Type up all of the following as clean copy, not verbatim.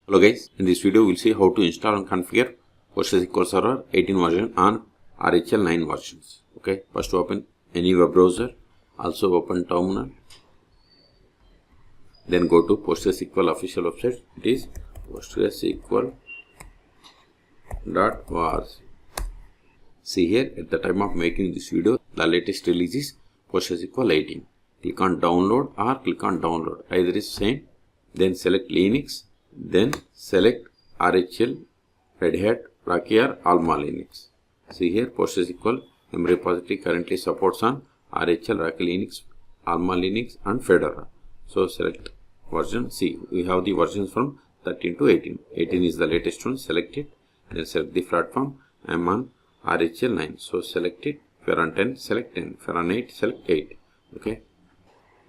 Hello guys, in this video we'll see how to install and configure PostgreSQL Server 18 version on RHEL 9 versions. Okay, first open any web browser, also open terminal, then go to PostgreSQL official website. It is postgresql.org. See here, at the time of making this video, the latest release is PostgreSQL 18. Click on download or click on download, either is same. Then select Linux, then select RHEL, Redhat, RHEL, Alma Linux. See here, PostgreSQL M repository currently supports on RHEL, RHEL Linux, Alma Linux and Fedora. So select version. See, we have the versions from 13 to 18. 18 is the latest one. Select it. Then select the platform. I am on RHEL 9. So select it. If you are on 10, select 10. If you are on 8, select 8. Okay.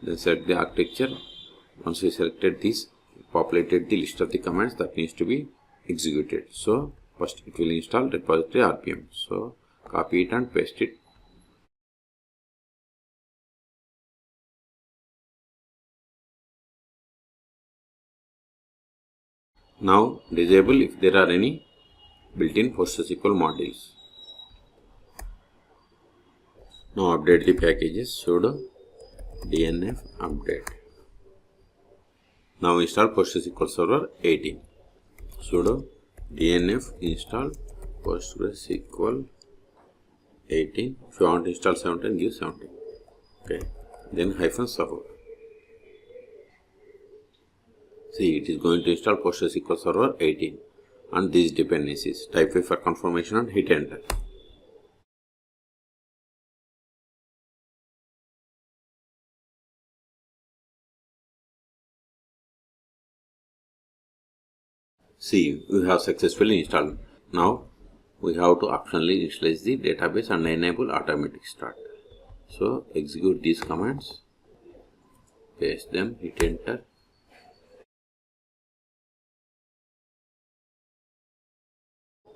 Then select the architecture. Once we selected this, populated the list of the commands that needs to be executed. So first it will install repository RPM. So copy it and paste it. Now disable if there are any built-in PostgreSQL modules. Now update the packages. Sudo dnf update. Now install PostgreSQL Server 18. Sudo dnf install PostgreSQL 18. If you want to install 17, give 17. Okay. Then -server. See, it is going to install PostgreSQL Server 18 and these dependencies. Type for confirmation and hit enter. See, we have successfully installed. Now we have to optionally initialize the database and enable automatic start. So execute these commands, paste them, hit enter.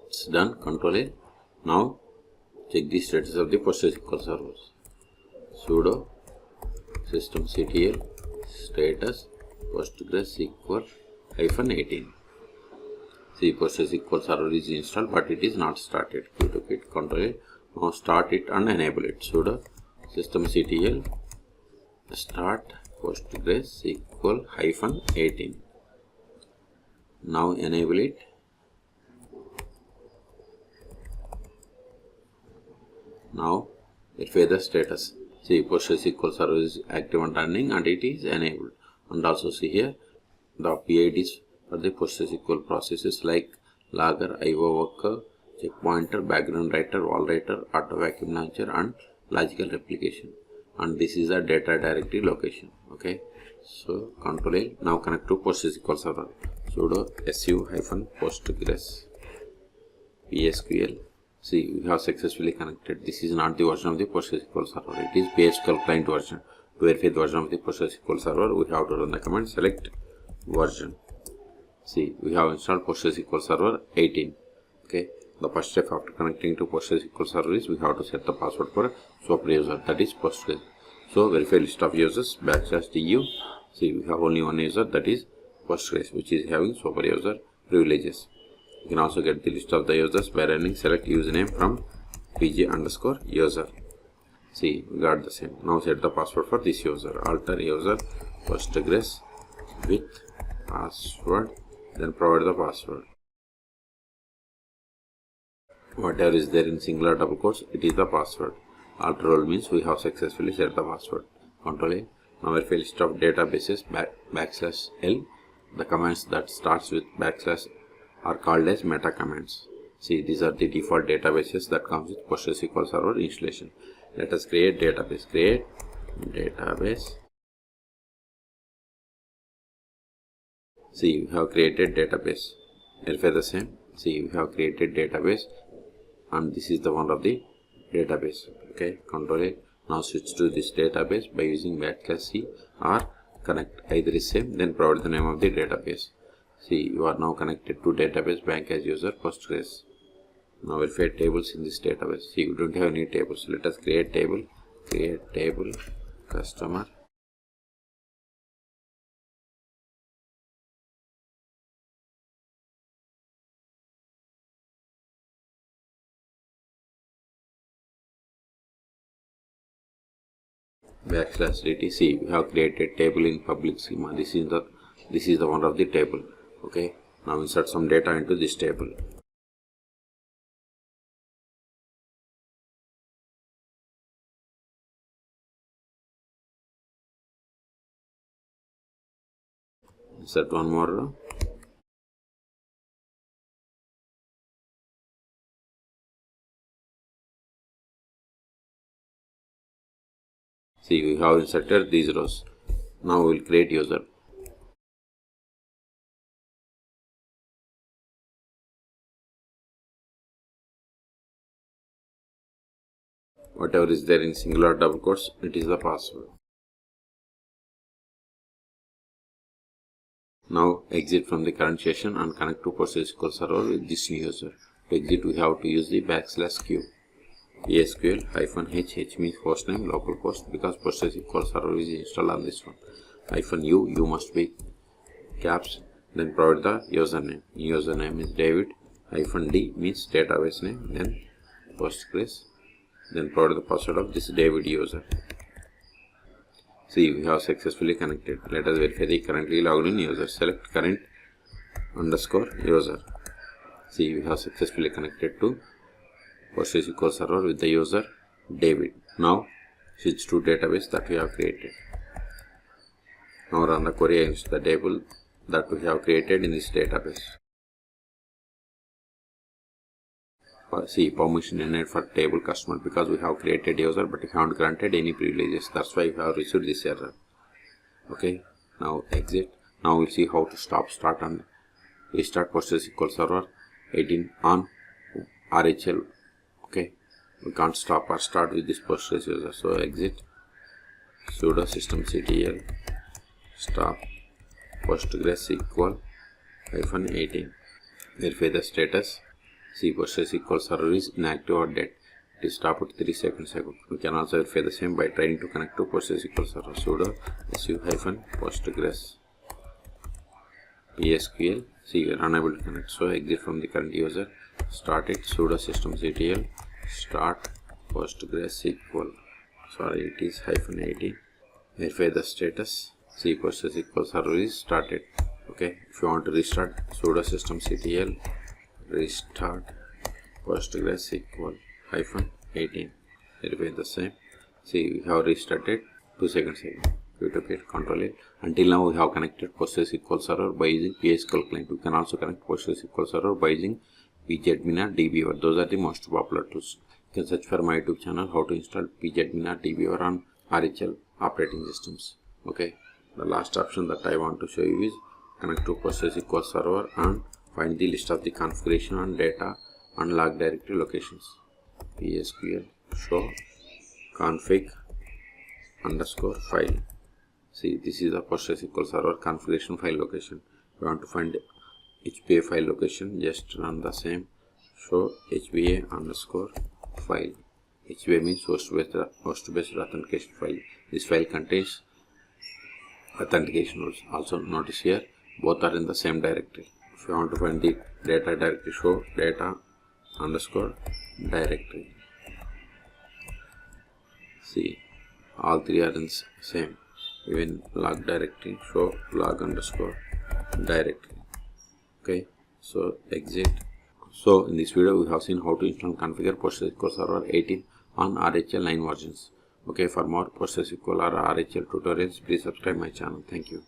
It's done. Control A. Now check the status of the PostgreSQL servers. Sudo systemctl status PostgreSQL -18. See, PostgreSQL server is installed, but it is not started. Go to it, Control A. Now start it and enable it. Sudo systemctl start PostgreSQL -18. Now enable it. Now verify the status. See, PostgreSQL server is active and running and it is enabled. And also see here the PIDs for the PostgreSQL processes like logger, IO worker, checkpointer, background writer, wall writer, auto vacuum launcher and logical replication. And this is a data directory location. Okay. So Control A. Now connect to PostgreSQL server. Sudo su-postgres PSQL. See, we have successfully connected. This is not the version of the PostgreSQL server. It is PSQL client version. To verify the version of the PostgreSQL server, we have to run the command select version. See, we have installed PostgreSQL Server 18. Okay. The first step after connecting to PostgreSQL Server is we have to set the password for a super user, that is Postgres. So verify list of users /du. See, we have only one user, that is Postgres, which is having super user privileges. You can also get the list of the users by running select username from pg_user. See, we got the same. Now set the password for this user. Alter user Postgres with password. Then provide the password. Whatever is there in singular double quotes, it is the password. Alter role means we have successfully set the password. Control A. Now verify list of databases /l. The commands that starts with / are called as meta commands. See, these are the default databases that comes with PostgreSQL Server installation. Let us create database. Create database. See, we have created database. Verify the same. See, we have created database and this is the one of the database. Okay, Control A. Now switch to this database by using /c or connect. Either is same, then provide the name of the database. See, you are now connected to database bank as user Postgres. Now verify tables in this database. See, we don't have any tables. Let us create table. Create table customer. /dt. See, we have created table in public schema. This is the one of the table. Okay, now insert some data into this table. Insert one more row. See, we have inserted these rows. Now we will create user. Whatever is there in singular or double quotes, it is the password. Now exit from the current session and connect to PostgreSQL server with this new user. To exit, we have to use the /q. PSQL-h means hostname localhost, because PostgreSQL server is installed on this one. -u must be caps. Then provide the username. Username is David. -d means database name. Then Postgres. Then provide the password of this David user. See, we have successfully connected. Let us verify the currently logged in user. Select current _ user. See, we have successfully connected to PostgreSQL server with the user David. Now switch to database that we have created. Now run the query against the table that we have created in this database. See, permission denied for table customer, because we have created user but we haven't granted any privileges. That's why we have received this error. Okay, now exit. Now we'll see how to start and restart PostgreSQL server 18 on RHEL. Okay, we can't stop or start with this Postgres user. So exit, sudo systemctl stop PostgreSQL -18. Verify the status. See, PostgreSQL server is inactive or dead. It is stopped 3 seconds ago. We can also verify the same by trying to connect to PostgreSQL server. Sudo su-postgres PSQL. See, we are unable to connect. So exit from the current user. Start it. Sudo systemctl start PostgreSQL. Sorry, it is -18. Verify the status. See, PostgreSQL server is started. Okay, if you want to restart, sudo systemctl restart PostgreSQL -18. Verify the same. See, we have restarted 2 seconds ago. You took it, control it. Until now, we have connected PostgreSQL server by using PSQL client. You can also connect PostgreSQL server by using pgadmin or DBAs. Those are the most popular tools. You can search for my YouTube channel how to install pgadmin or DBAs on RHEL operating systems. Okay, the last option that I want to show you is connect to PostgreSQL server and find the list of the configuration and data and log directory locations. PSQL show config _file. See, this is the PostgreSQL server configuration file location. If you want to find HBA file location, just run the same show HBA _file. HBA means host-based authentication file. This file contains authentication rules. Also notice here, both are in the same directory. If you want to find the data directory, show data _directory. See, all three are in the same. Even log directory, show log _directory. Okay, so exit. So in this video we have seen how to install and configure PostgreSQL server 18 on RHEL 9 versions. Okay, for more PostgreSQL or RHEL tutorials, please subscribe my channel. Thank you.